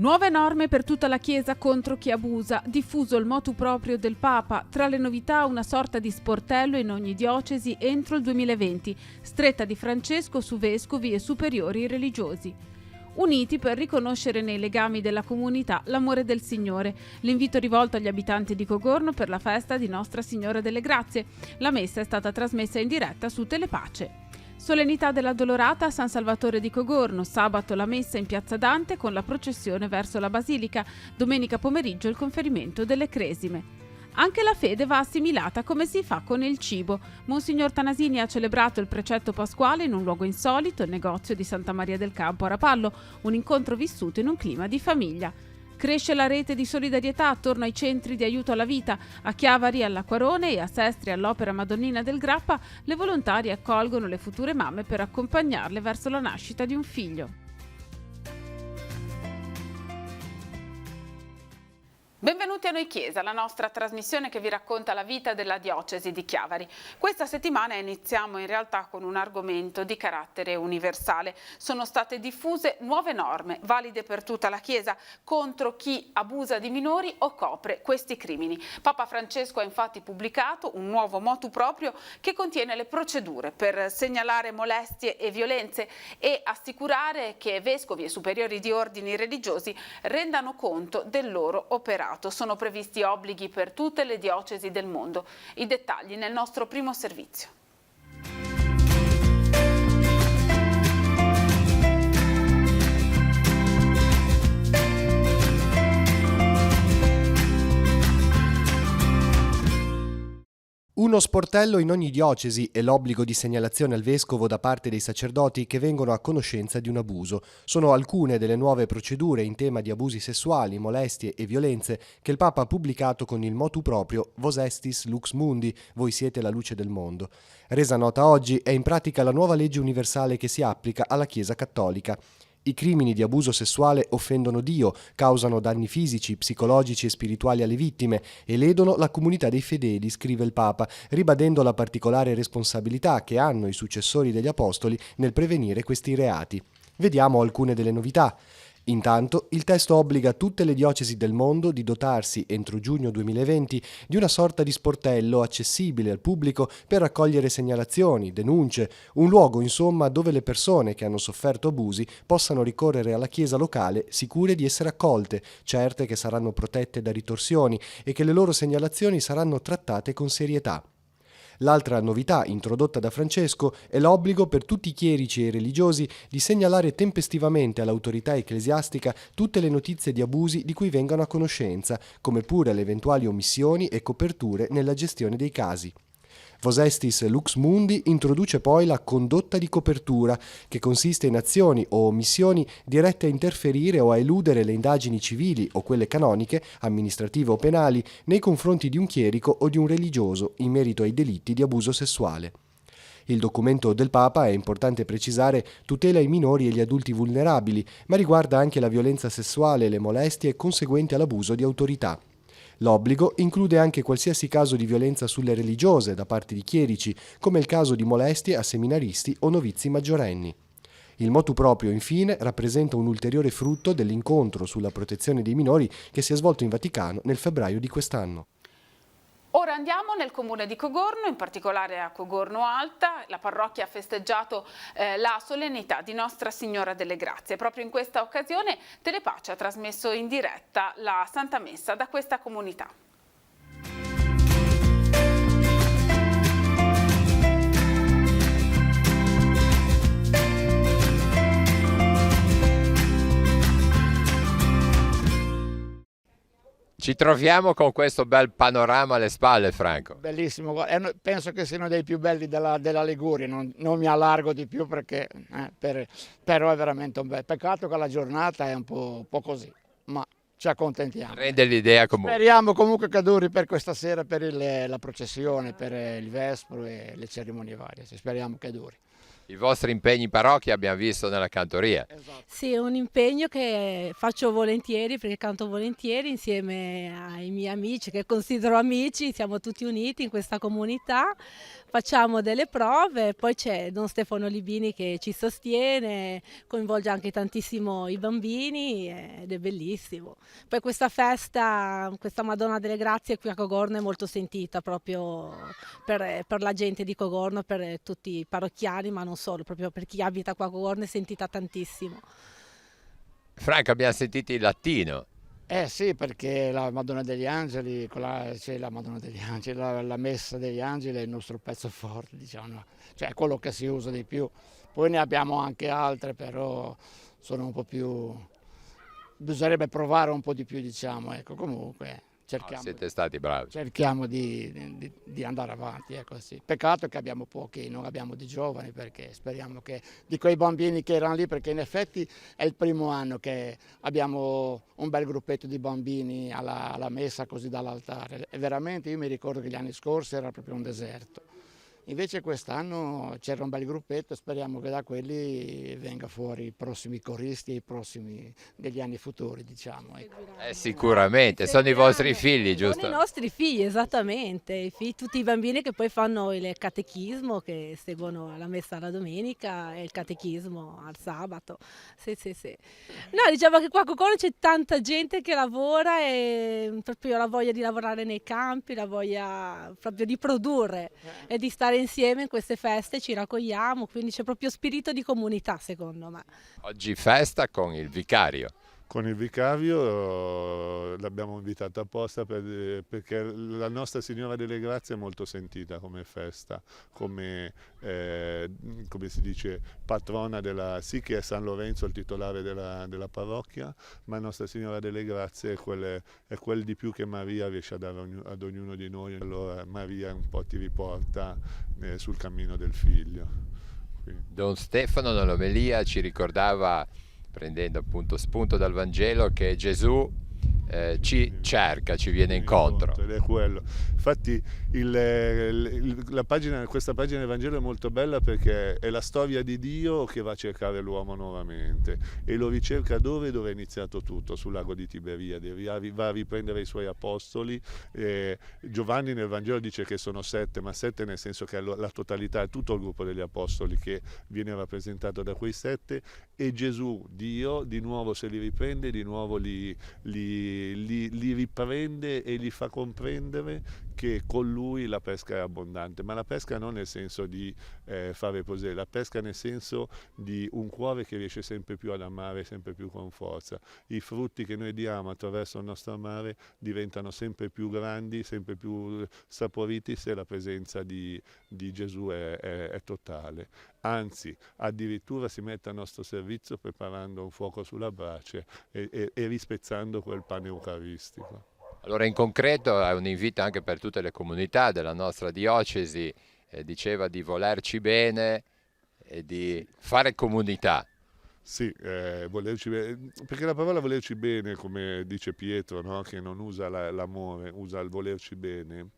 Nuove norme per tutta la Chiesa contro chi abusa, diffuso il motu proprio del Papa, tra le novità una sorta di sportello in ogni diocesi entro il 2020, stretta di Francesco su vescovi e superiori religiosi. Uniti per riconoscere nei legami della comunità l'amore del Signore. L'invito rivolto agli abitanti di Cogorno per la festa di Nostra Signora delle Grazie. La messa è stata trasmessa in diretta su Telepace. Solennità dell'Addolorata a San Salvatore di Cogorno, sabato la messa in Piazza Dante con la processione verso la Basilica, domenica pomeriggio il conferimento delle cresime. Anche la fede va assimilata come si fa con il cibo. Monsignor Tanasini ha celebrato il precetto pasquale in un luogo insolito, il negozio di Santa Maria del Campo a Rapallo, un incontro vissuto in un clima di famiglia. Cresce la rete di solidarietà attorno ai centri di aiuto alla vita. A Chiavari, all'Acquarone e a Sestri all'Opera Madonnina del Grappa, le volontarie accolgono le future mamme per accompagnarle verso la nascita di un figlio. Benvenuti a Noi Chiesa, la nostra trasmissione che vi racconta la vita della diocesi di Chiavari. Questa settimana iniziamo in realtà con un argomento di carattere universale. Sono state diffuse nuove norme, valide per tutta la Chiesa, contro chi abusa di minori o copre questi crimini. Papa Francesco ha infatti pubblicato un nuovo motu proprio che contiene le procedure per segnalare molestie e violenze e assicurare che vescovi e superiori di ordini religiosi rendano conto del loro operato. Sono previsti obblighi per tutte le diocesi del mondo. I dettagli nel nostro primo servizio. Uno sportello in ogni diocesi e l'obbligo di segnalazione al vescovo da parte dei sacerdoti che vengono a conoscenza di un abuso. Sono alcune delle nuove procedure in tema di abusi sessuali, molestie e violenze che il Papa ha pubblicato con il motu proprio Vos estis lux mundi, voi siete la luce del mondo. Resa nota oggi, è in pratica la nuova legge universale che si applica alla Chiesa cattolica. I crimini di abuso sessuale offendono Dio, causano danni fisici, psicologici e spirituali alle vittime e ledono la comunità dei fedeli, scrive il Papa, ribadendo la particolare responsabilità che hanno i successori degli apostoli nel prevenire questi reati. Vediamo alcune delle novità. Intanto, il testo obbliga tutte le diocesi del mondo di dotarsi, entro giugno 2020, di una sorta di sportello accessibile al pubblico per raccogliere segnalazioni, denunce, un luogo insomma dove le persone che hanno sofferto abusi possano ricorrere alla chiesa locale sicure di essere accolte, certe che saranno protette da ritorsioni e che le loro segnalazioni saranno trattate con serietà. L'altra novità introdotta da Francesco è l'obbligo per tutti i chierici e religiosi di segnalare tempestivamente all'autorità ecclesiastica tutte le notizie di abusi di cui vengano a conoscenza, come pure le eventuali omissioni e coperture nella gestione dei casi. Vos estis lux mundi introduce poi la condotta di copertura, che consiste in azioni o omissioni dirette a interferire o a eludere le indagini civili o quelle canoniche, amministrative o penali, nei confronti di un chierico o di un religioso in merito ai delitti di abuso sessuale. Il documento del Papa, è importante precisare, tutela i minori e gli adulti vulnerabili, ma riguarda anche la violenza sessuale e le molestie conseguenti all'abuso di autorità. L'obbligo include anche qualsiasi caso di violenza sulle religiose da parte di chierici, come il caso di molestie a seminaristi o novizi maggiorenni. Il motu proprio, infine, rappresenta un ulteriore frutto dell'incontro sulla protezione dei minori che si è svolto in Vaticano nel febbraio di quest'anno. Ora andiamo nel comune di Cogorno, in particolare a Cogorno Alta. La parrocchia ha festeggiato la solennità di Nostra Signora delle Grazie. Proprio in questa occasione Telepace ha trasmesso in diretta la Santa Messa da questa comunità. Ci troviamo con questo bel panorama alle spalle, Franco. Bellissimo, penso che siano dei più belli della Liguria, non mi allargo di più perché però è veramente un bel peccato che la giornata è un po' così, ma ci accontentiamo. Rende l'idea comunque. Speriamo comunque che duri per questa sera, per la processione, per il vespro e le cerimonie varie, speriamo che duri. I vostri impegni in parrocchia abbiamo visto nella cantoria. Esatto. Sì, è un impegno che faccio volentieri perché canto volentieri insieme ai miei amici che considero amici, siamo tutti uniti in questa comunità, facciamo delle prove, poi c'è Don Stefano Libini che ci sostiene, coinvolge anche tantissimo i bambini ed è bellissimo. Poi questa festa, questa Madonna delle Grazie qui a Cogorno è molto sentita proprio per la gente di Cogorno, per tutti i parrocchiani, ma non solo, proprio per chi abita qua a Cogorno è sentita tantissimo. Franco, abbiamo sentito il latino. Eh sì, perché la Madonna degli Angeli, c'è la Madonna degli Angeli, la Messa degli Angeli è il nostro pezzo forte, diciamo, no? Cioè è quello che si usa di più. Poi ne abbiamo anche altre, però sono un po' più... bisognerebbe provare un po' di più, diciamo, ecco, comunque Siete stati bravi. cerchiamo di andare avanti, ecco sì. Peccato che abbiamo pochi, non abbiamo di giovani, perché speriamo che di quei bambini che erano lì, perché in effetti è il primo anno che abbiamo un bel gruppetto di bambini alla messa così dall'altare e veramente io mi ricordo che gli anni scorsi era proprio un deserto. Invece quest'anno c'era un bel gruppetto, speriamo che da quelli venga fuori i prossimi coristi e i prossimi degli anni futuri, diciamo. Ecco. Sicuramente, sono i vostri figli, Sono giusto? i nostri figli, esattamente, tutti i bambini che poi fanno il catechismo, che seguono la messa la domenica e il catechismo al sabato. Sì, sì, sì. No, diciamo che qua a Cocolo c'è tanta gente che lavora e proprio la voglia di lavorare nei campi, la voglia proprio di produrre e di stare insieme in queste feste, ci raccogliamo, quindi c'è proprio spirito di comunità secondo me. Oggi festa con il vicario. Con il vicario l'abbiamo invitato apposta perché la Nostra Signora delle Grazie è molto sentita come festa, come si dice, patrona sì che è San Lorenzo il titolare della parrocchia, ma Nostra Signora delle Grazie è quel di più che Maria riesce a dare ad ognuno di noi, allora Maria un po' ti riporta sul cammino del figlio. Quindi. Don Stefano nell'omelia ci ricordava, prendendo appunto spunto dal Vangelo, che Gesù ci cerca, ci viene incontro. Ed è quello. Infatti questa pagina del Vangelo è molto bella perché è la storia di Dio che va a cercare l'uomo nuovamente e lo ricerca dove è iniziato tutto, sul lago di Tiberiade, va a riprendere i suoi apostoli. Giovanni nel Vangelo dice che sono 7, ma 7 nel senso che è la totalità, è tutto il gruppo degli apostoli che viene rappresentato da quei 7 e Gesù, Dio, di nuovo se li riprende, di nuovo li riprende e gli fa comprendere che con lui la pesca è abbondante, ma la pesca non nel senso di fare così, la pesca nel senso di un cuore che riesce sempre più ad amare, sempre più con forza. I frutti che noi diamo attraverso il nostro amare diventano sempre più grandi, sempre più saporiti se la presenza di Gesù è totale. Anzi, addirittura si mette a nostro servizio preparando un fuoco sulla brace e rispezzando quel pane eucaristico. Allora in concreto è un invito anche per tutte le comunità della nostra diocesi, diceva di volerci bene e di fare comunità. Sì, volerci bene, perché la parola volerci bene, come dice Pietro, no? Che non usa l'amore, usa il volerci bene,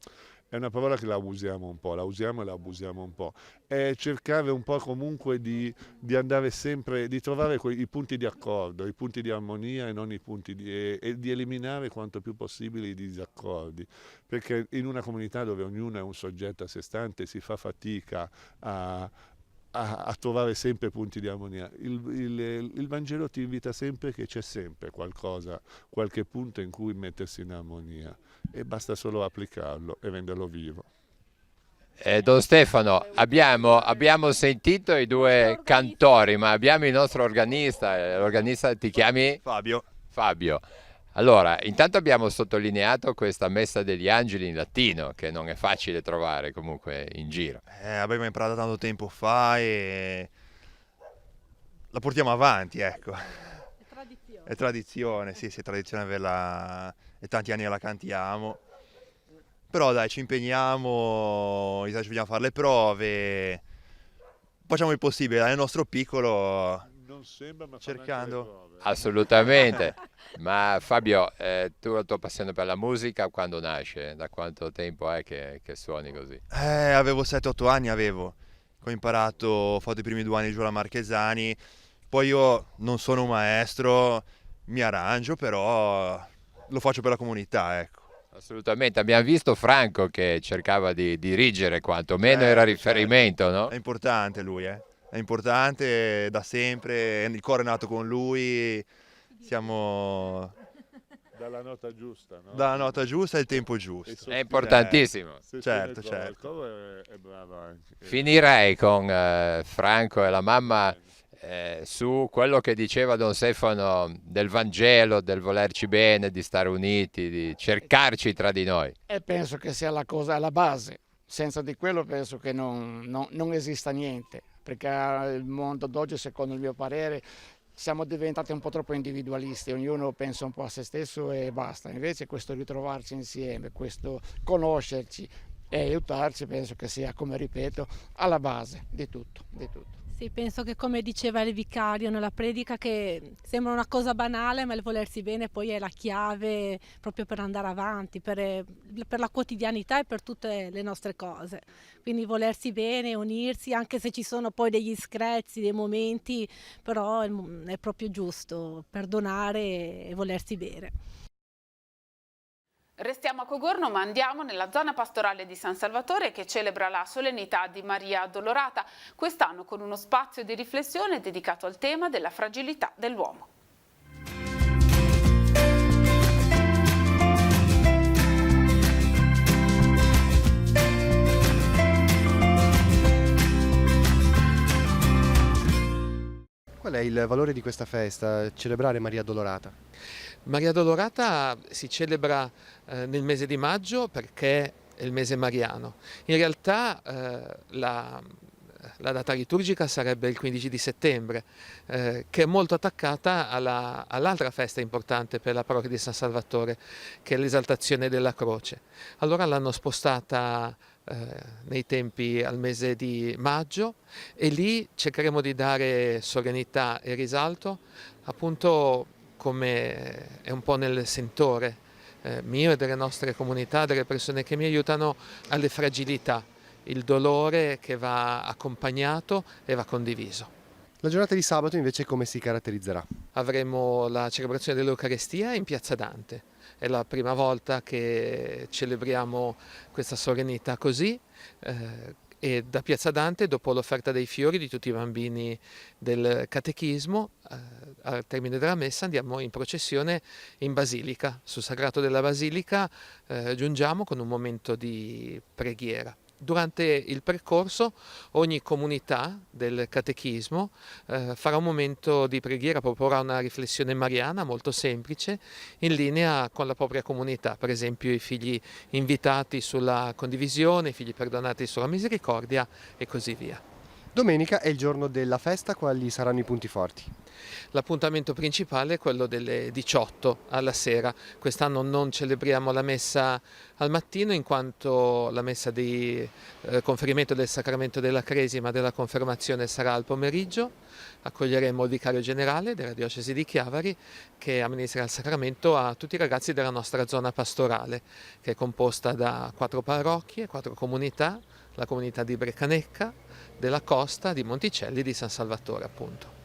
è una parola che la usiamo un po', la usiamo e la abusiamo un po'. È cercare un po' comunque di andare sempre, di trovare i punti di accordo, i punti di armonia e non i punti e di eliminare quanto più possibile i disaccordi. Perché in una comunità dove ognuno è un soggetto a sé stante si fa fatica a trovare sempre punti di armonia. Il Vangelo ti invita sempre che c'è sempre qualcosa, qualche punto in cui mettersi in armonia e basta solo applicarlo e renderlo vivo. Don Stefano, abbiamo sentito i due cantori, ma abbiamo il nostro organista. L'organista ti chiami? Fabio. Fabio. Allora, intanto abbiamo sottolineato questa Messa degli Angeli in latino, che non è facile trovare comunque in giro. Abbiamo imparato tanto tempo fa e la portiamo avanti, ecco. È tradizione, sì, è tradizione averla, è tanti anni che la cantiamo. Però dai, ci impegniamo, ci vogliamo fare le prove, facciamo il possibile nel nostro piccolo. Non sembra, ma cercando. Assolutamente. Ma Fabio, tu la tua passione per la musica quando nasce? Da quanto tempo è che suoni così? Avevo 7-8 anni, che ho imparato, ho fatto i primi 2 anni giù alla Marchesani. Poi io non sono un maestro, mi arrangio, però lo faccio per la comunità, ecco. Assolutamente, abbiamo visto Franco che cercava di dirigere, quantomeno era riferimento, no? È importante lui, è importante da sempre, il coro è nato con lui, siamo Dalla nota giusta, no? dalla nota giusta e il tempo giusto. È importantissimo. Se Certo, se ne trova il certo. covo è bravo anche. Finirei con Franco e la mamma su quello che diceva Don Stefano del Vangelo, del volerci bene, di stare uniti, di cercarci tra di noi. E penso che sia la cosa alla base. Senza di quello penso che non esista niente, perché il mondo d'oggi, secondo il mio parere, siamo diventati un po' troppo individualisti, ognuno pensa un po' a se stesso e basta. Invece questo ritrovarci insieme, questo conoscerci e aiutarci, penso che sia, come ripeto, alla base di tutto, di tutto. Sì, penso che come diceva il vicario nella predica, che sembra una cosa banale, ma il volersi bene poi è la chiave proprio per andare avanti, per la quotidianità e per tutte le nostre cose. Quindi volersi bene, unirsi, anche se ci sono poi degli screzi, dei momenti, però è proprio giusto perdonare e volersi bene. Restiamo a Cogorno, ma andiamo nella zona pastorale di San Salvatore che celebra la solennità di Maria Addolorata, quest'anno con uno spazio di riflessione dedicato al tema della fragilità dell'uomo. Qual è il valore di questa festa, celebrare Maria Addolorata? Maria Addolorata si celebra nel mese di maggio perché è il mese mariano. In realtà la data liturgica sarebbe il 15 di settembre, che è molto attaccata all'altra festa importante per la parrocchia di San Salvatore, che è l'esaltazione della croce. Allora l'hanno spostata nei tempi al mese di maggio e lì cercheremo di dare solennità e risalto, appunto come è un po' nel sentore mio e delle nostre comunità, delle persone che mi aiutano, alle fragilità, il dolore che va accompagnato e va condiviso. La giornata di sabato invece come si caratterizzerà? Avremo la celebrazione dell'Eucarestia in Piazza Dante. È la prima volta che celebriamo questa solennità così e da Piazza Dante, dopo l'offerta dei fiori di tutti i bambini del catechismo, al termine della messa andiamo in processione in Basilica. Sul Sagrato della Basilica giungiamo con un momento di preghiera. Durante il percorso ogni comunità del catechismo farà un momento di preghiera, proporrà una riflessione mariana molto semplice in linea con la propria comunità, per esempio i figli invitati sulla condivisione, i figli perdonati sulla misericordia e così via. Domenica è il giorno della festa, quali saranno i punti forti? L'appuntamento principale è quello delle 18 alla sera. Quest'anno non celebriamo la messa al mattino in quanto la messa di conferimento del sacramento della Cresima della confermazione sarà al pomeriggio. Accoglieremo il vicario generale della diocesi di Chiavari che amministrerà il sacramento a tutti i ragazzi della nostra zona pastorale, che è composta da 4 parrocchie, 4 comunità, la comunità di Brecanecca, della Costa, di Monticelli e di San Salvatore appunto.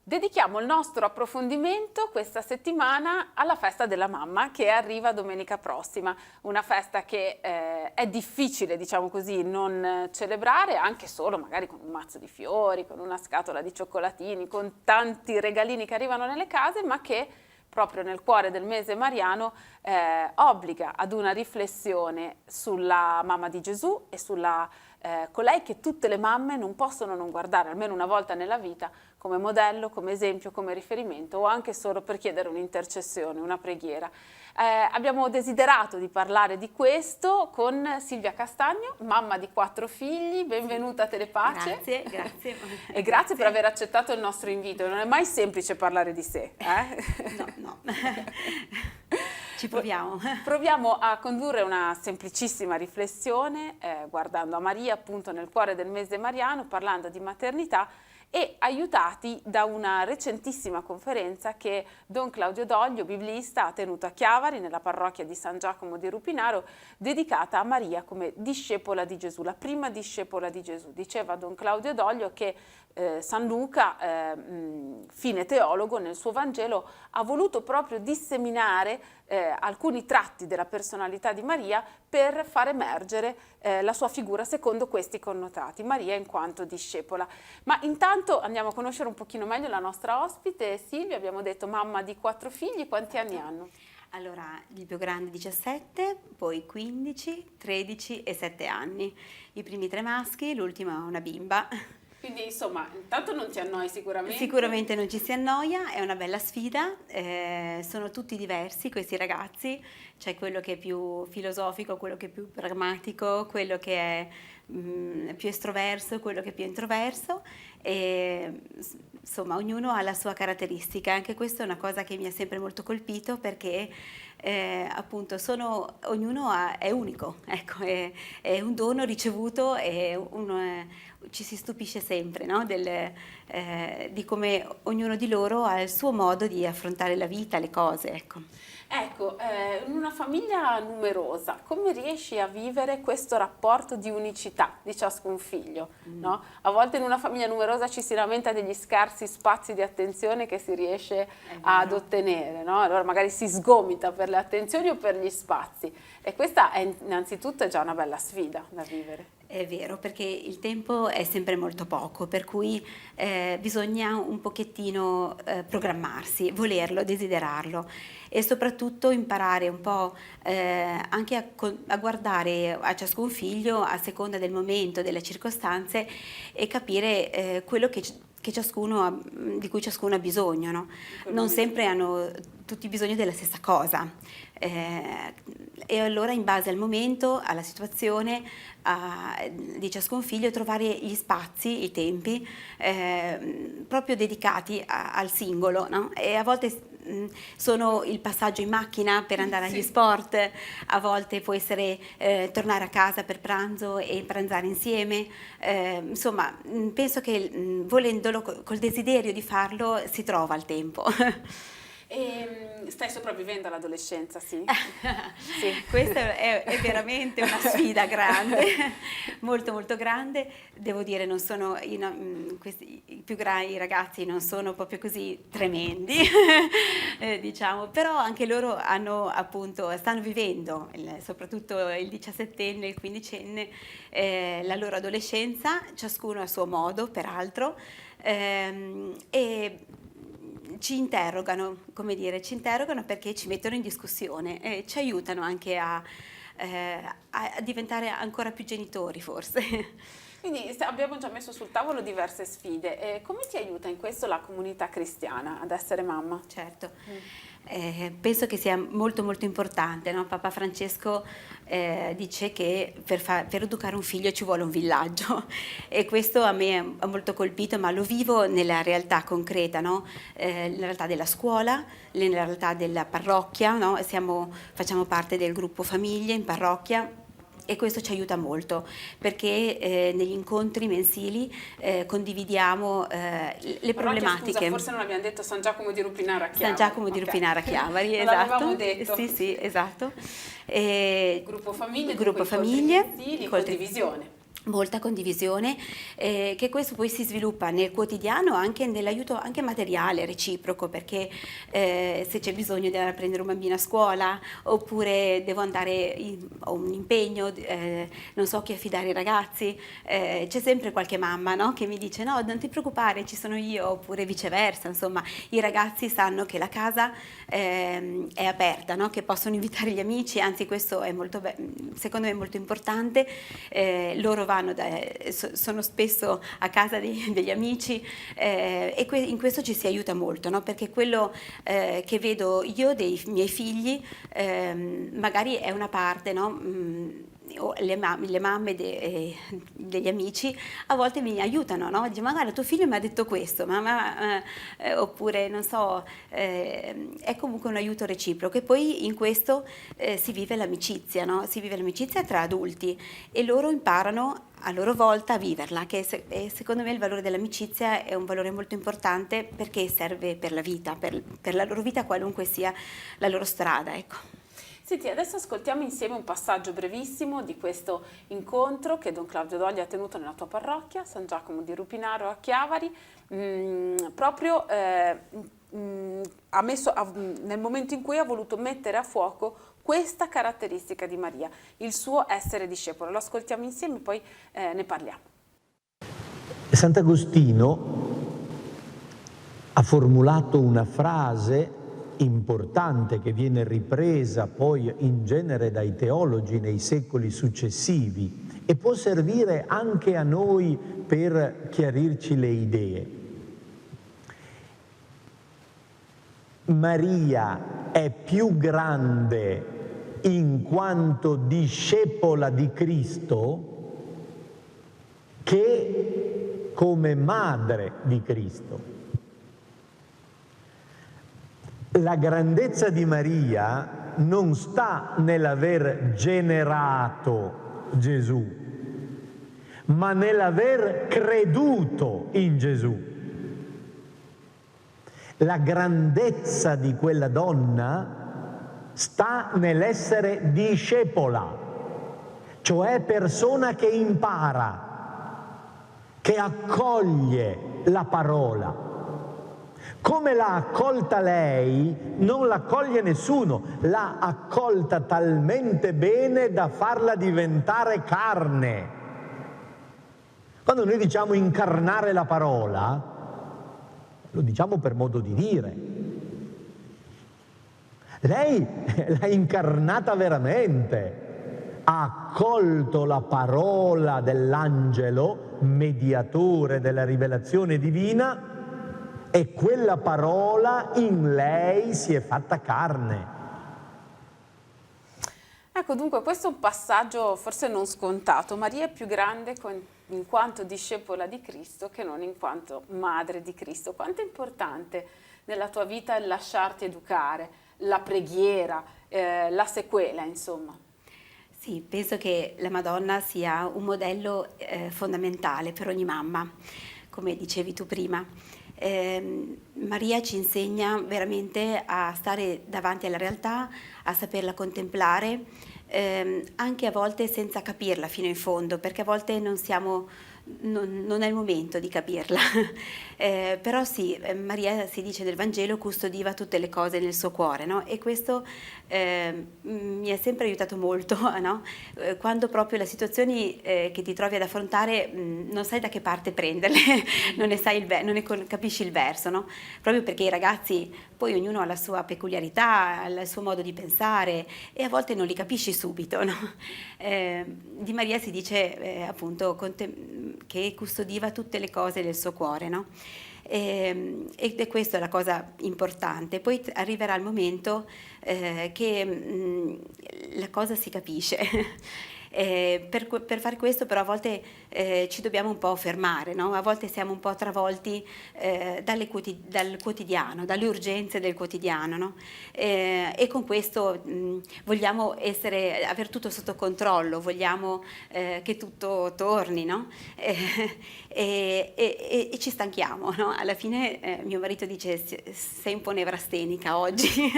Dedichiamo il nostro approfondimento questa settimana alla festa della mamma che arriva domenica prossima, una festa che è difficile, diciamo così, non celebrare anche solo magari con un mazzo di fiori, con una scatola di cioccolatini, con tanti regalini che arrivano nelle case, ma che proprio nel cuore del mese mariano obbliga ad una riflessione sulla mamma di Gesù e sulla colei che tutte le mamme non possono non guardare almeno una volta nella vita come modello, come esempio, come riferimento o anche solo per chiedere un'intercessione, una preghiera. Abbiamo desiderato di parlare di questo con Silvia Castagno, mamma di 4 figli, benvenuta a Telepace. Grazie, grazie. E grazie per aver accettato il nostro invito, non è mai semplice parlare di sé. No. Ci proviamo. Proviamo a condurre una semplicissima riflessione guardando a Maria appunto nel cuore del mese mariano, parlando di maternità e aiutati da una recentissima conferenza che Don Claudio Doglio, biblista, ha tenuto a Chiavari nella parrocchia di San Giacomo di Rupinaro, dedicata a Maria come discepola di Gesù, la prima discepola di Gesù. Diceva Don Claudio Doglio che San Luca, fine teologo, nel suo Vangelo ha voluto proprio disseminare alcuni tratti della personalità di Maria per far emergere la sua figura secondo questi connotati, Maria in quanto discepola. Ma intanto andiamo a conoscere un pochino meglio la nostra ospite, Silvia. Abbiamo detto mamma di 4 figli, quanti anni hanno? Allora, il più grande 17, poi 15, 13 e 7 anni. I primi 3 maschi, l'ultimo è una bimba. Quindi insomma, intanto non ti annoi sicuramente? Sicuramente non ci si annoia, è una bella sfida, sono tutti diversi questi ragazzi, c'è quello che è più filosofico, quello che è più pragmatico, quello che è più estroverso, quello che è più introverso, e insomma ognuno ha la sua caratteristica. Anche questa è una cosa che mi ha sempre molto colpito, perché appunto ognuno è unico, ecco, è un dono ricevuto e ci si stupisce sempre, no? Di come ognuno di loro ha il suo modo di affrontare la vita, le cose, ecco. Ecco, in una famiglia numerosa, come riesci a vivere questo rapporto di unicità di ciascun figlio? No? A volte in una famiglia numerosa ci si lamenta degli scarsi spazi di attenzione che si riesce ad ottenere, no? Allora magari si sgomita per le attenzioni o per gli spazi, e questa è innanzitutto già una bella sfida da vivere. È vero, perché il tempo è sempre molto poco, per cui bisogna un pochettino programmarsi, volerlo, desiderarlo, e soprattutto imparare un po' anche a guardare a ciascun figlio a seconda del momento, delle circostanze, e capire quello di cui ciascuno ha bisogno, no? Non sempre hanno tutti bisogno della stessa cosa, e allora in base al momento, alla situazione di ciascun figlio, trovare gli spazi, i tempi proprio dedicati al singolo, no? E a volte sono il passaggio in macchina per andare agli sport, a volte può essere tornare a casa per pranzo e pranzare insieme, insomma penso che volendolo, col desiderio di farlo, si trova il tempo. E stai sopravvivendo all'adolescenza, sì? Sì. Questa è veramente una sfida grande, molto molto grande. Devo dire, non sono i più grandi ragazzi non sono proprio così tremendi, diciamo, però anche loro stanno vivendo, soprattutto il 17enne e il 15enne, la loro adolescenza, ciascuno a suo modo, peraltro, e ci interrogano perché ci mettono in discussione e ci aiutano anche a diventare ancora più genitori, forse. Quindi abbiamo già messo sul tavolo diverse sfide. Come ti aiuta in questo la comunità cristiana ad essere mamma? Certo. Penso che sia molto molto importante, no? Papa Francesco dice che per educare un figlio ci vuole un villaggio, e questo a me ha molto colpito, ma lo vivo nella realtà concreta, no? Nella realtà della scuola, nella realtà della parrocchia, no? Facciamo parte del gruppo famiglie in parrocchia, e questo ci aiuta molto, perché negli incontri mensili condividiamo le problematiche. Scusa, forse non abbiamo detto San Giacomo di Rupinaro a Chiavari. San Giacomo di Rupinaro a Chiavari, esatto. L'avevamo detto. Sì, esatto. Gruppo famiglie, mensili, condivisione. Molta condivisione, che questo poi si sviluppa nel quotidiano, anche nell'aiuto anche materiale, reciproco, perché se c'è bisogno di andare a prendere un bambino a scuola, oppure devo andare ho un impegno, non so chi affidare i ragazzi, c'è sempre qualche mamma, no? Che mi dice no, non ti preoccupare, ci sono io, oppure viceversa. Insomma, i ragazzi sanno che la casa è aperta, no? Che possono invitare gli amici, anzi questo è secondo me è molto importante. Loro sono spesso a casa degli amici, e in questo ci si aiuta molto, no? Perché quello che vedo io dei miei figli magari è una parte, no? o le mamme degli amici a volte mi aiutano, no? Dice, ma guarda, tuo figlio mi ha detto questo, oppure non so, è comunque un aiuto reciproco, e poi in questo si vive l'amicizia, no? Si vive l'amicizia tra adulti e loro imparano a loro volta a viverla, che secondo me il valore dell'amicizia è un valore molto importante, perché serve per la vita, per la loro vita, qualunque sia la loro strada, ecco. Senti, adesso ascoltiamo insieme un passaggio brevissimo di questo incontro che Don Claudio Doglia ha tenuto nella tua parrocchia, San Giacomo di Rupinaro a Chiavari, proprio nel momento in cui ha voluto mettere a fuoco questa caratteristica di Maria, il suo essere discepolo. Lo ascoltiamo insieme e poi ne parliamo. Sant'Agostino ha formulato una frase importante che viene ripresa poi in genere dai teologi nei secoli successivi e può servire anche a noi per chiarirci le idee. Maria è più grande in quanto discepola di Cristo che come madre di Cristo. La grandezza di Maria non sta nell'aver generato Gesù, ma nell'aver creduto in Gesù. La grandezza di quella donna sta nell'essere discepola, cioè persona che impara, che accoglie la parola. Come l'ha accolta lei, non l'accoglie nessuno, l'ha accolta talmente bene da farla diventare carne. Quando noi diciamo incarnare la parola, lo diciamo per modo di dire. Lei l'ha incarnata veramente, ha accolto la parola dell'angelo, mediatore della rivelazione divina, e quella parola in lei si è fatta carne. Ecco, dunque, questo è un passaggio forse non scontato. Maria è più grande in quanto discepola di Cristo che non in quanto madre di Cristo. Quanto è importante nella tua vita il lasciarti educare, la preghiera, la sequela, insomma? Sì, penso che la Madonna sia un modello fondamentale per ogni mamma, come dicevi tu prima. Maria ci insegna veramente a stare davanti alla realtà, a saperla contemplare, anche a volte senza capirla fino in fondo, perché a volte non è il momento di capirla. Però sì, Maria, si dice nel Vangelo, custodiva tutte le cose nel suo cuore, no? E questo mi ha sempre aiutato molto, no? Quando proprio le situazioni che ti trovi ad affrontare non sai da che parte prenderle, non ne capisci il verso, no? Proprio perché i ragazzi, poi ognuno ha la sua peculiarità, il suo modo di pensare e a volte non li capisci subito, no? Di Maria si dice appunto che custodiva tutte le cose del suo cuore, no? E questa è la cosa importante. Poi arriverà il momento che la cosa si capisce. Per fare questo però a volte ci dobbiamo un po' fermare, no? A volte siamo un po' travolti dal quotidiano, dalle urgenze del quotidiano, no? E con questo vogliamo aver tutto sotto controllo, vogliamo che tutto torni, no? E ci stanchiamo, no? Alla fine mio marito dice sei un po' nevrastenica oggi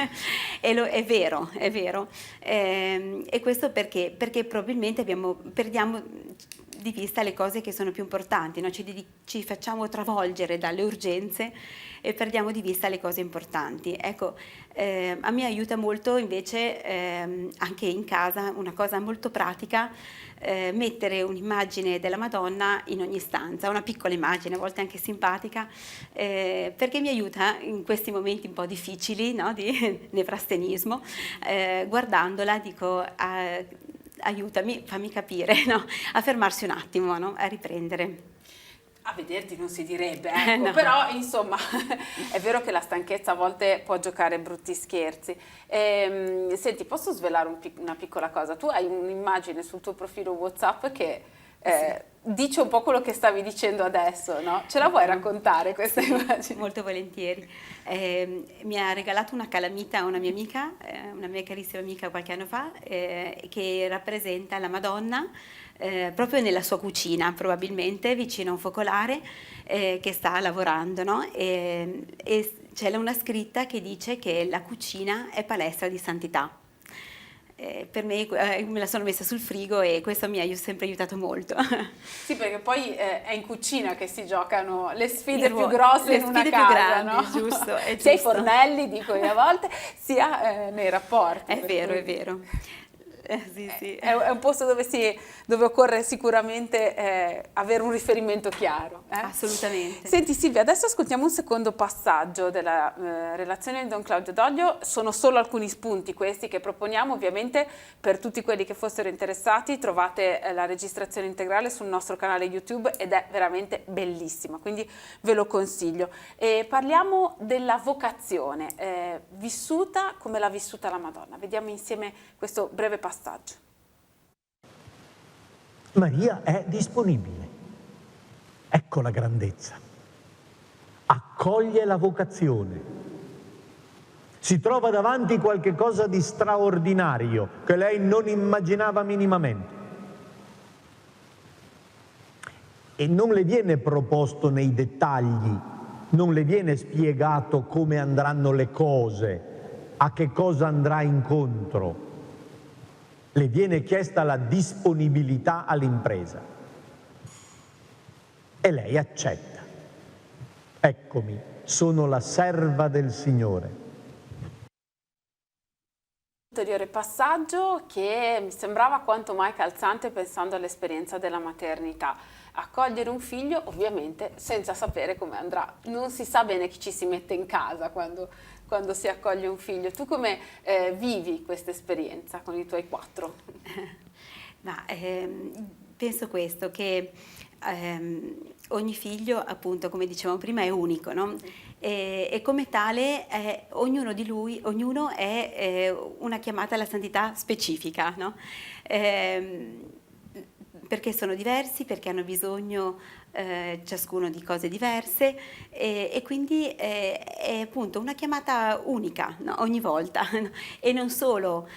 è vero, e questo perché probabilmente perdiamo di vista le cose che sono più importanti, no? Ci facciamo travolgere dalle urgenze e perdiamo di vista le cose importanti. Ecco, a me aiuta molto invece anche in casa una cosa molto pratica, mettere un'immagine della Madonna in ogni stanza, una piccola immagine, a volte anche simpatica, perché mi aiuta in questi momenti un po' difficili, no? Di nevrastenismo, guardandola dico aiutami, fammi capire, no? A fermarsi un attimo, no? A riprendere. A vederti non si direbbe, ecco. No. Però insomma è vero che la stanchezza a volte può giocare brutti scherzi. Senti, posso svelare una piccola cosa? Tu hai un'immagine sul tuo profilo WhatsApp che dice un po' quello che stavi dicendo adesso, no? Ce la vuoi raccontare questa immagine? Molto volentieri. Mi ha regalato una calamita una mia amica, una mia carissima amica qualche anno fa, che rappresenta la Madonna proprio nella sua cucina, probabilmente vicino a un focolare che sta lavorando, no? E c'è una scritta che dice che la cucina è palestra di santità. Per me me la sono messa sul frigo e questo mi ha sempre aiutato molto. Sì, perché poi è in cucina che si giocano le sfide più grosse in una casa, più grandi, no? Giusto, è sia giusto. i fornelli, dico io a volte, sia nei rapporti. È vero, è vero. Sì, sì. È un posto dove occorre sicuramente avere un riferimento chiaro. Assolutamente. Senti Silvia, adesso ascoltiamo un secondo passaggio della relazione di Don Claudio Doglio. Sono solo alcuni spunti questi che proponiamo, ovviamente per tutti quelli che fossero interessati trovate la registrazione integrale sul nostro canale YouTube ed è veramente bellissima, quindi ve lo consiglio. E parliamo della vocazione, vissuta come l'ha vissuta la Madonna. Vediamo insieme questo breve passaggio. Maria è disponibile. Ecco la grandezza. Accoglie la vocazione. Si trova davanti qualche cosa di straordinario che lei non immaginava minimamente. E non le viene proposto nei dettagli, non le viene spiegato come andranno le cose, a che cosa andrà incontro. Le viene chiesta la disponibilità all'impresa e lei accetta. Eccomi, sono la serva del Signore. Ulteriore passaggio che mi sembrava quanto mai calzante pensando all'esperienza della maternità. Accogliere un figlio ovviamente senza sapere come andrà. Non si sa bene chi ci si mette in casa quando si accoglie un figlio. Tu come vivi questa esperienza con i tuoi 4? Penso questo, che ogni figlio, appunto, come dicevamo prima, è unico, no? E come tale ognuno è una chiamata alla santità specifica, no? Perché sono diversi, perché hanno bisogno ciascuno di cose diverse e quindi è appunto una chiamata unica, no? Ogni volta, no? E non solo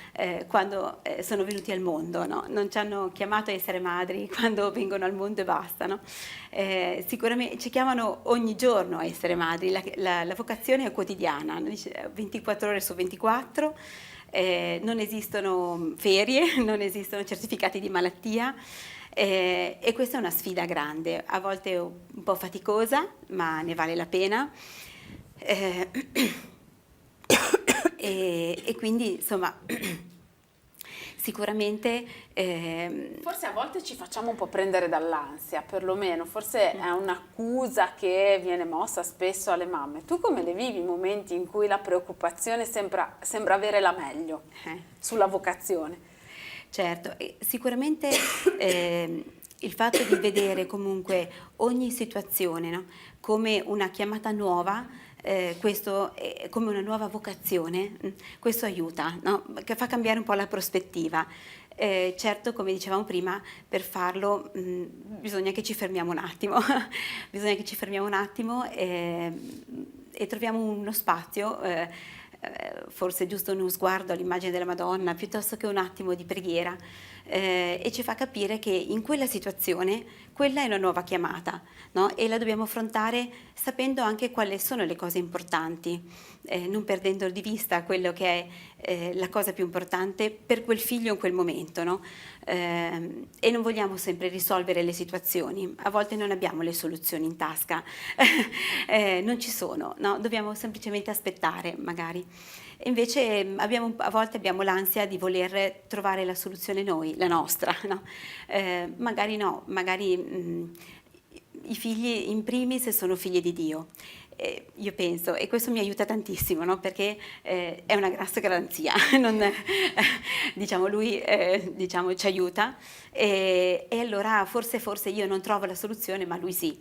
quando sono venuti al mondo, no? Non ci hanno chiamato a essere madri quando vengono al mondo e basta, no? Sicuramente ci chiamano ogni giorno a essere madri, la vocazione è quotidiana, 24 ore su 24, non esistono ferie, non esistono certificati di malattia. E questa è una sfida grande, a volte un po' faticosa, ma ne vale la pena. E quindi, insomma, sicuramente... Forse a volte ci facciamo un po' prendere dall'ansia, perlomeno, forse è un'accusa che viene mossa spesso alle mamme. Tu come le vivi i momenti in cui la preoccupazione sembra avere la meglio sulla vocazione? Certo, sicuramente il fatto di vedere comunque ogni situazione, no, come una chiamata nuova, questo come una nuova vocazione, questo aiuta, no? Che fa cambiare un po' la prospettiva. Certo, come dicevamo prima, per farlo bisogna che ci fermiamo un attimo, bisogna che ci fermiamo un attimo e troviamo uno spazio, forse giusto uno sguardo all'immagine della Madonna, piuttosto che un attimo di preghiera, e ci fa capire che in quella situazione quella è una nuova chiamata, no? E la dobbiamo affrontare sapendo anche quali sono le cose importanti, non perdendo di vista quello che è la cosa più importante per quel figlio in quel momento, no? E non vogliamo sempre risolvere le situazioni, a volte non abbiamo le soluzioni in tasca, non ci sono, no? Dobbiamo semplicemente aspettare magari. E invece a volte abbiamo l'ansia di voler trovare la soluzione noi, la nostra, no? Magari no, magari i figli in primis sono figli di Dio io penso, e questo mi aiuta tantissimo, no? Perché è una grossa garanzia, diciamo, lui diciamo, ci aiuta e allora forse io non trovo la soluzione, ma lui sì.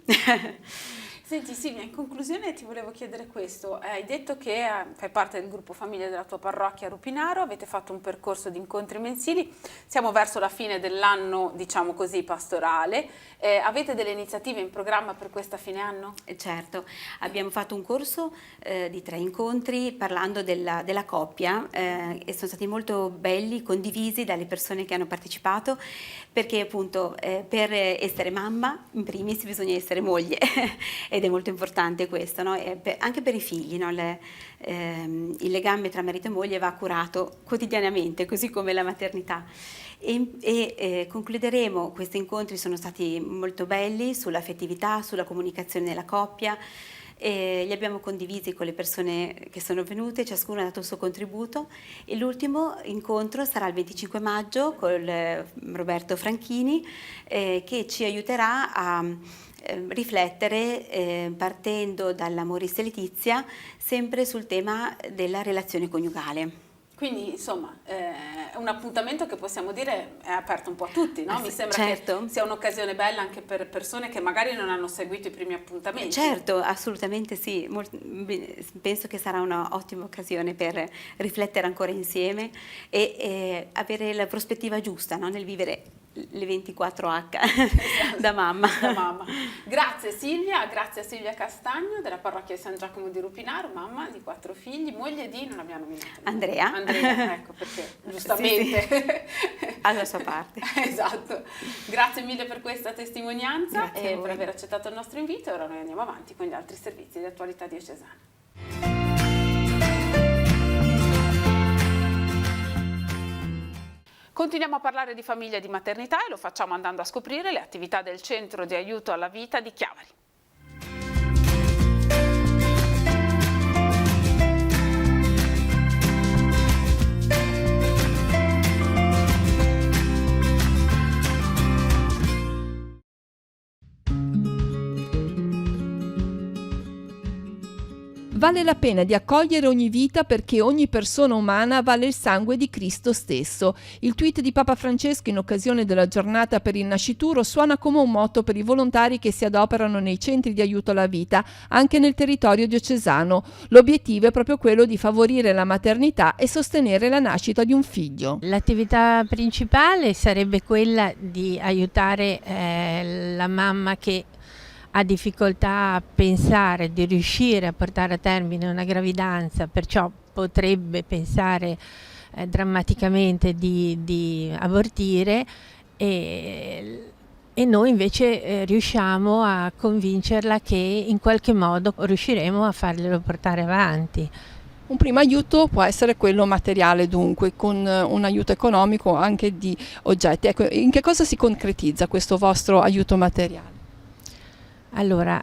Senti Silvia, in conclusione ti volevo chiedere questo, hai detto che fai parte del gruppo famiglia della tua parrocchia a Rupinaro, avete fatto un percorso di incontri mensili, siamo verso la fine dell'anno, diciamo così, pastorale, avete delle iniziative in programma per questa fine anno? Certo, abbiamo fatto un corso di 3 incontri parlando della coppia e sono stati molto belli, condivisi dalle persone che hanno partecipato, perché appunto per essere mamma in primis bisogna essere moglie ed è molto importante questo, no? Anche per i figli, no? Il legame tra marito e moglie va curato quotidianamente, così come la maternità. Concluderemo, questi incontri sono stati molto belli sull'affettività, sulla comunicazione nella coppia, li abbiamo condivisi con le persone che sono venute, ciascuno ha dato il suo contributo e l'ultimo incontro sarà il 25 maggio con Roberto Franchini che ci aiuterà a riflettere partendo dall'Amoris Laetitia sempre sul tema della relazione coniugale. Quindi insomma è un appuntamento che possiamo dire è aperto un po' a tutti, no? Mi sembra certo. Che sia un'occasione bella anche per persone che magari non hanno seguito i primi appuntamenti. Certo, assolutamente sì, penso che sarà un'ottima occasione per riflettere ancora insieme e avere la prospettiva giusta, no? Nel vivere le 24H esatto. da mamma. Grazie Silvia, grazie a Silvia Castagno della parrocchia di San Giacomo di Rupinaro, mamma di 4 figli, moglie di, non abbiamo nominato. Andrea, ecco perché giustamente sì. Alla sua parte. Esatto, grazie mille per questa testimonianza grazie e per aver accettato il nostro invito. Ora noi andiamo avanti con gli altri servizi di attualità diocesana. Continuiamo a parlare di famiglia e di maternità e lo facciamo andando a scoprire le attività del Centro di Aiuto alla Vita di Chiavari. Vale la pena di accogliere ogni vita perché ogni persona umana vale il sangue di Cristo stesso. Il tweet di Papa Francesco in occasione della giornata per il nascituro suona come un motto per i volontari che si adoperano nei centri di aiuto alla vita, anche nel territorio diocesano. L'obiettivo è proprio quello di favorire la maternità e sostenere la nascita di un figlio. L'attività principale sarebbe quella di aiutare la mamma che ha difficoltà a pensare di riuscire a portare a termine una gravidanza, perciò potrebbe pensare drammaticamente di abortire e noi invece riusciamo a convincerla che in qualche modo riusciremo a farglielo portare avanti. Un primo aiuto può essere quello materiale, dunque, con un aiuto economico anche di oggetti. Ecco, in che cosa si concretizza questo vostro aiuto materiale? Allora,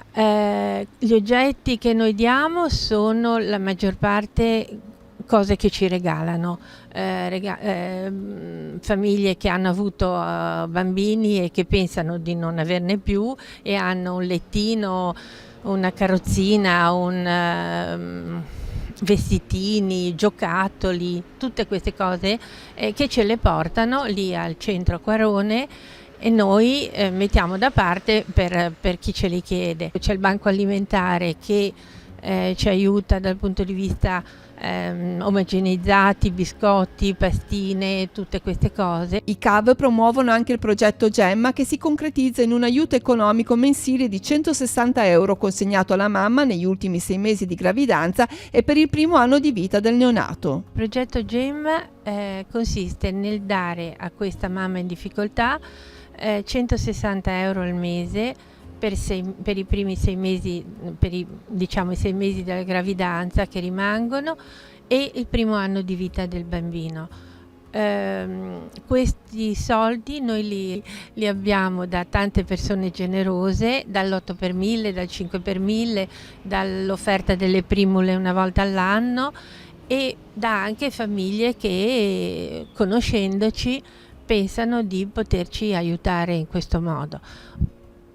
gli oggetti che noi diamo sono la maggior parte cose che ci regalano, famiglie che hanno avuto bambini e che pensano di non averne più e hanno un lettino, una carrozzina, vestitini, giocattoli, tutte queste cose che ce le portano lì al centro Quarone e noi mettiamo da parte per chi ce li chiede. C'è il banco alimentare che ci aiuta dal punto di vista omogeneizzati, biscotti, pastine, tutte queste cose. I CAV promuovono anche il progetto Gemma che si concretizza in un aiuto economico mensile di 160 euro consegnato alla mamma negli ultimi 6 mesi di gravidanza e per il primo anno di vita del neonato. Il progetto Gemma consiste nel dare a questa mamma in difficoltà 160 euro al mese per i primi 6 mesi, i 6 mesi della gravidanza che rimangono e il primo anno di vita del bambino. Questi soldi noi li abbiamo da tante persone generose, dall'8 per 1000, dal 5 per 1000, dall'offerta delle primule una volta all'anno e da anche famiglie che, conoscendoci, pensano di poterci aiutare in questo modo.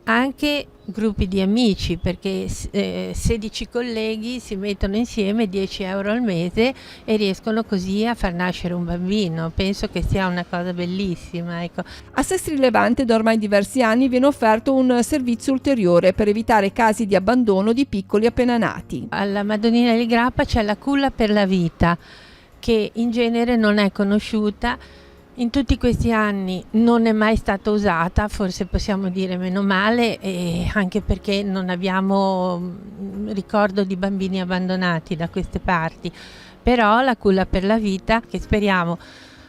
anche gruppi di amici, perché 16 colleghi si mettono insieme 10 euro al mese e riescono così a far nascere un bambino. Penso che sia una cosa bellissima, ecco. A Sestri Levante da ormai diversi anni viene offerto un servizio ulteriore per evitare casi di abbandono di piccoli appena nati. Alla Madonnina di Grappa c'è la culla per la vita, che in genere non è conosciuta. In tutti questi anni non è mai stata usata, forse possiamo dire meno male, e anche perché non abbiamo ricordo di bambini abbandonati da queste parti. Però la culla per la vita, che speriamo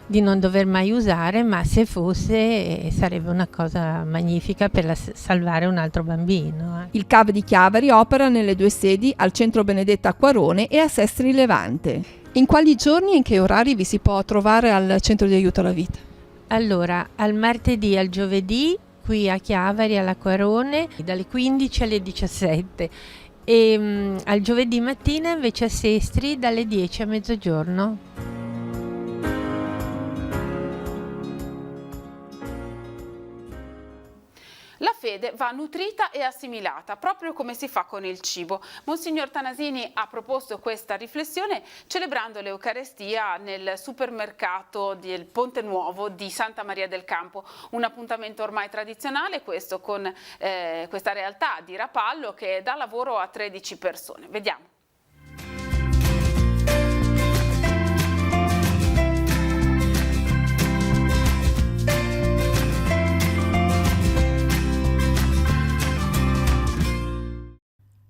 di non dover mai usare, ma se fosse sarebbe una cosa magnifica per salvare un altro bambino. Il CAV di Chiavari opera nelle 2 sedi, al Centro Benedetta Acquarone e a Sestri Levante. In quali giorni e in che orari vi si può trovare al Centro di Aiuto alla Vita? Allora, al martedì e al giovedì qui a Chiavari all'Acquarone dalle 15 alle 17 e al giovedì mattina invece a Sestri dalle 10 a mezzogiorno. La fede va nutrita e assimilata, proprio come si fa con il cibo. Monsignor Tanasini ha proposto questa riflessione celebrando l'Eucarestia nel supermercato del Ponte Nuovo di Santa Maria del Campo. Un appuntamento ormai tradizionale, questo con questa realtà di Rapallo che dà lavoro a 13 persone. Vediamo.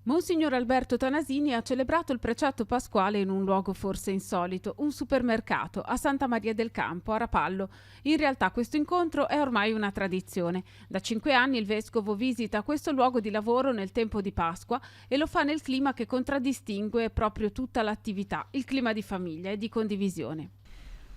Monsignor Alberto Tanasini ha celebrato il precetto pasquale in un luogo forse insolito, un supermercato a Santa Maria del Campo, a Rapallo. In realtà questo incontro è ormai una tradizione. Da 5 anni il vescovo visita questo luogo di lavoro nel tempo di Pasqua e lo fa nel clima che contraddistingue proprio tutta l'attività, il clima di famiglia e di condivisione.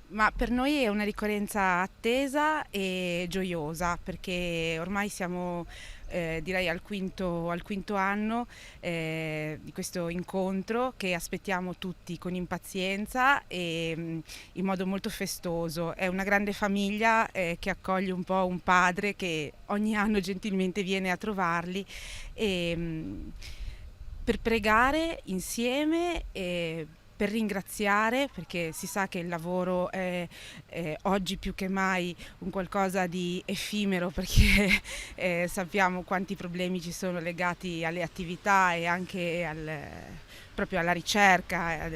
Ma per noi è una ricorrenza attesa e gioiosa, perché ormai siamo direi al quinto anno di questo incontro che aspettiamo tutti con impazienza e in modo molto festoso. È una grande famiglia che accoglie un po' un padre che ogni anno gentilmente viene a trovarli per pregare insieme e per ringraziare, perché si sa che il lavoro è oggi più che mai un qualcosa di effimero, perché sappiamo quanti problemi ci sono legati alle attività e anche proprio alla ricerca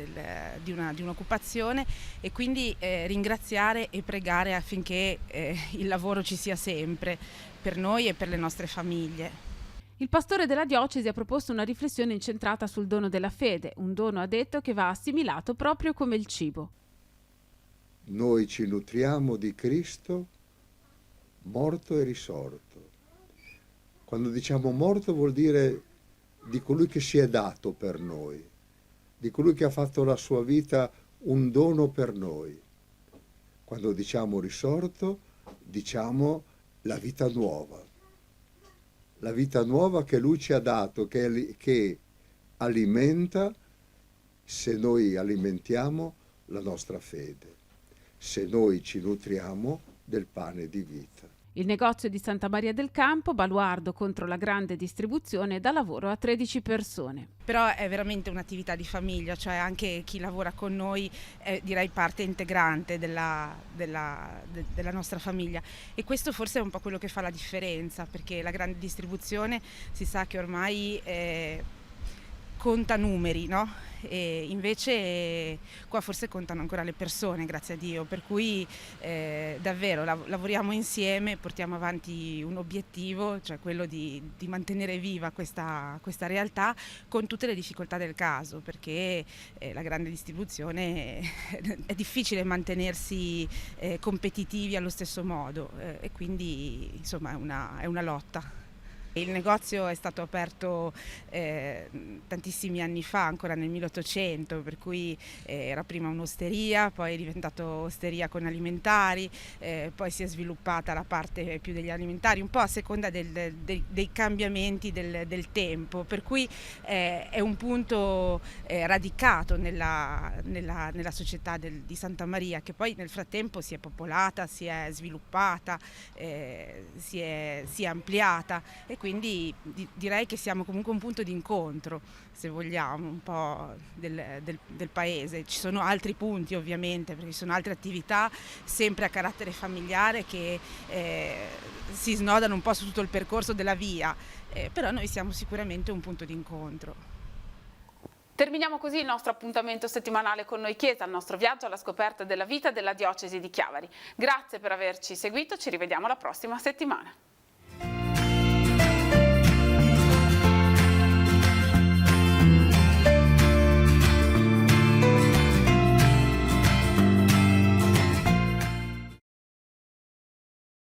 di un'occupazione, e quindi ringraziare e pregare affinché il lavoro ci sia sempre per noi e per le nostre famiglie. Il pastore della diocesi ha proposto una riflessione incentrata sul dono della fede, un dono, ha detto, che va assimilato proprio come il cibo. Noi ci nutriamo di Cristo morto e risorto. Quando diciamo morto vuol dire di colui che si è dato per noi, di colui che ha fatto la sua vita un dono per noi. Quando diciamo risorto, diciamo la vita nuova. La vita nuova che Lui ci ha dato, che alimenta, se noi alimentiamo la nostra fede, se noi ci nutriamo del pane di vita. Il negozio di Santa Maria del Campo, baluardo contro la grande distribuzione, dà lavoro a 13 persone. Però è veramente un'attività di famiglia, cioè anche chi lavora con noi è, direi, parte integrante della nostra famiglia, e questo forse è un po' quello che fa la differenza, perché la grande distribuzione si sa che ormai conta numeri, no? E invece qua forse contano ancora le persone, grazie a Dio, per cui davvero lavoriamo insieme, portiamo avanti un obiettivo, cioè quello di mantenere viva questa realtà con tutte le difficoltà del caso, perché la grande distribuzione è difficile mantenersi competitivi allo stesso modo, e quindi insomma è una lotta. Il negozio è stato aperto tantissimi anni fa, ancora nel 1800, per cui era prima un'osteria, poi è diventato osteria con alimentari, poi si è sviluppata la parte più degli alimentari, un po' a seconda dei cambiamenti del tempo, per cui è un punto radicato nella società di Santa Maria, che poi nel frattempo si è popolata, si è sviluppata, si è ampliata, e quindi direi che siamo comunque un punto di incontro, se vogliamo, un po' del paese. Ci sono altri punti ovviamente, perché ci sono altre attività sempre a carattere familiare che si snodano un po' su tutto il percorso della via, però noi siamo sicuramente un punto di incontro. Terminiamo così il nostro appuntamento settimanale con Noi Chiesa, il nostro viaggio alla scoperta della vita della diocesi di Chiavari. Grazie per averci seguito, ci rivediamo la prossima settimana.